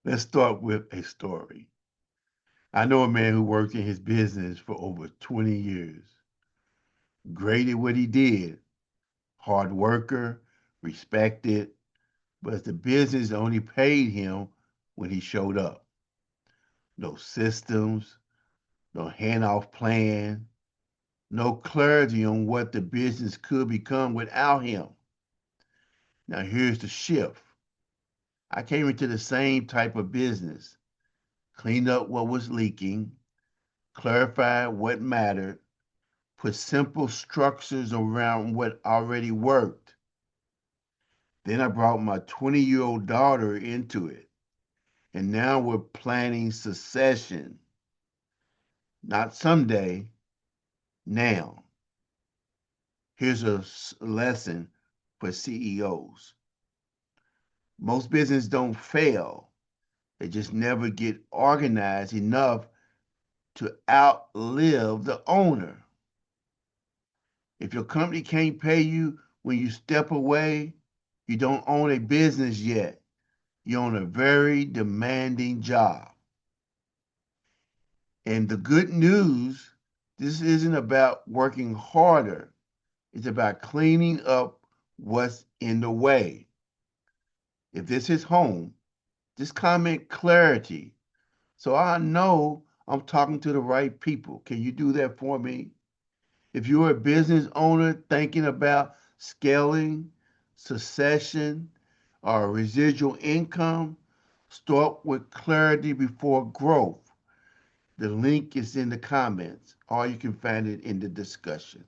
Let's start with a story. I know a man who worked in his business for over 20 years. Great at what he did, hard worker, respected, but the business only paid him when he showed up. No systems, no handoff plan, no clarity on what the business could become without him. Now, here's the shift. I came into the same type of business, cleaned up what was leaking, clarified what mattered, put simple structures around what already worked. Then I brought my 20-year-old daughter into it. And now we're planning succession, not someday, now. Here's a lesson for CEOs. Most businesses don't fail, they just never get organized enough to outlive the owner. If your company can't pay you when you step away, you don't own a business yet. You own a very demanding job. And the good news, this isn't about working harder. It's about cleaning up what's in the way. If this is home, just comment clarity so I know I'm talking to the right people. Can you do that for me? If you're a business owner thinking about scaling, succession, or residual income, start with clarity before growth. The link is in the comments, or you can find it in the discussion.